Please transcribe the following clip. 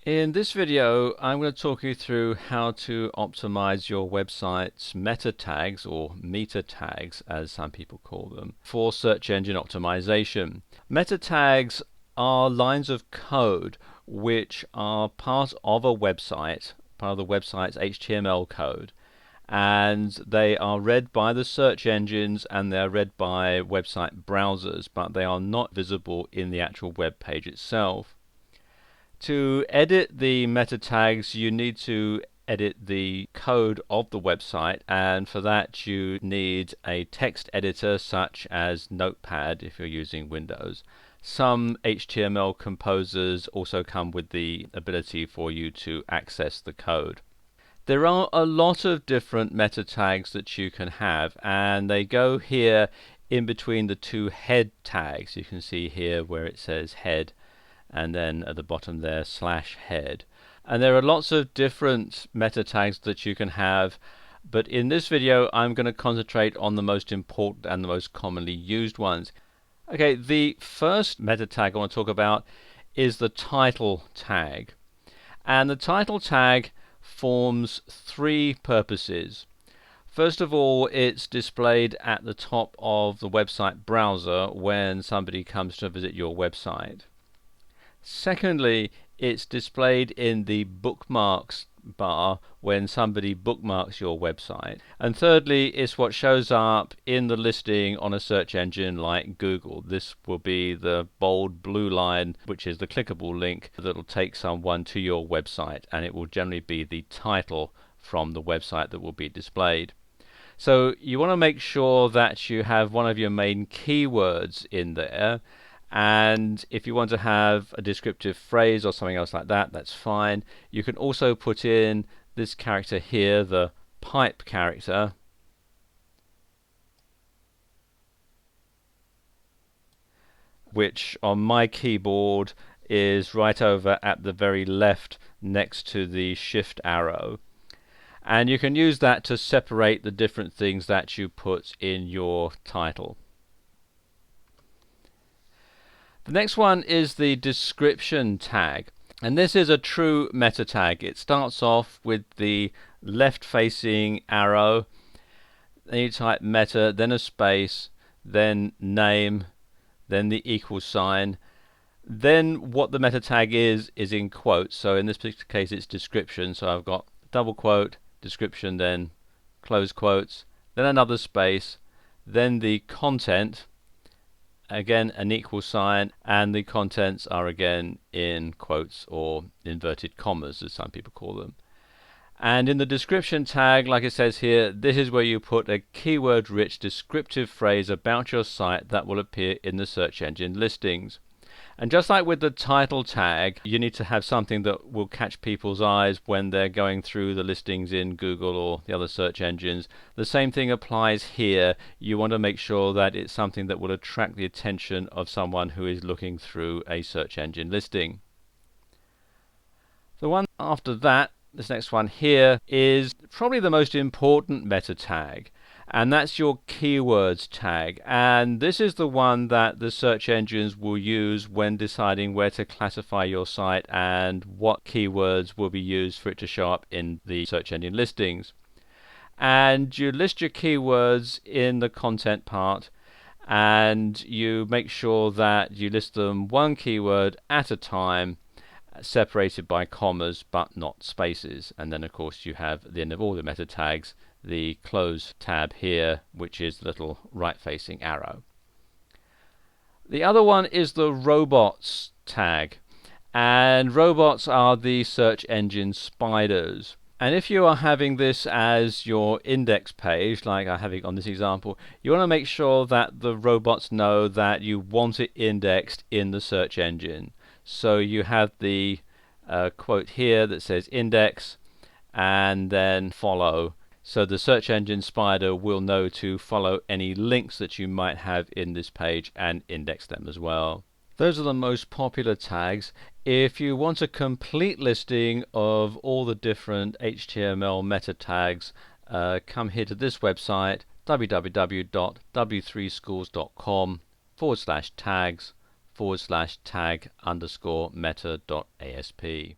In this video, I'm going to talk you through how to optimize your website's meta tags, or meta tags as some people call them, for search engine optimization. Meta tags are lines of code which are part of a website, part of the website's HTML code, and they are read by the search engines and they're read by website browsers, but they are not visible in the actual web page itself. To edit the meta tags, you need to edit the code of the website, and for that you need a text editor such as Notepad if you're using Windows. Some HTML composers also come with the ability for you to access the code. There are a lot of different meta tags that you can have, and they go here in between the two head tags. You can see here where it says head, and then at the bottom there /head. And there are lots of different meta tags that you can have, but in this video I'm going to concentrate on the most important and the most commonly used ones. Okay, the first meta tag I want to talk about is the title tag. And the title tag forms three purposes. First of all, it's displayed at the top of the website browser when somebody comes to visit your website. Secondly, it's displayed in the bookmarks bar when somebody bookmarks your website. And thirdly, it's what shows up in the listing on a search engine like Google. This will be the bold blue line, which is the clickable link that will take someone to your website, and it will generally be the title from the website that will be displayed. So you want to make sure that you have one of your main keywords in there. And if you want to have a descriptive phrase or something else like that, that's fine. You can also put in this character here, the pipe character, which on my keyboard is right over at the very left next to the shift arrow. And you can use that to separate the different things that you put in your title. The next one is the description tag, and this is a true meta tag. It starts off with the left facing arrow, then you type meta, then a space, then name, then the equal sign. Then what the meta tag is in quotes, so in this particular case it's description, so I've got double quote, description, then close quotes, then another space, then the content, again an equal sign, and the contents are again in quotes or inverted commas as some people call them. And in the description tag, like it says here, this is where you put a keyword rich descriptive phrase about your site that will appear in the search engine listings. And just like with the title tag, you need to have something that will catch people's eyes when they're going through the listings in Google or the other search engines. The same thing applies here. You want to make sure that it's something that will attract the attention of someone who is looking through a search engine listing. The one after that, this next one here, is probably the most important meta tag, and that's your keywords tag. And this is the one that the search engines will use when deciding where to classify your site and what keywords will be used for it to show up in the search engine listings. And you list your keywords in the content part, and you make sure that you list them one keyword at a time, separated by commas but not spaces. And then of course you have at the end of all the meta tags the close tab here, which is the little right facing arrow. The other one is the robots tag, and robots are the search engine spiders. And if you are having this as your index page, like I'm having on this example, you want to make sure that the robots know that you want it indexed in the search engine. So you have the quote here that says index and then follow. So the search engine spider will know to follow any links that you might have in this page and index them as well. Those are the most popular tags. If you want a complete listing of all the different HTML meta tags, come here to this website, www.w3schools.com/tags/tag_meta.asp.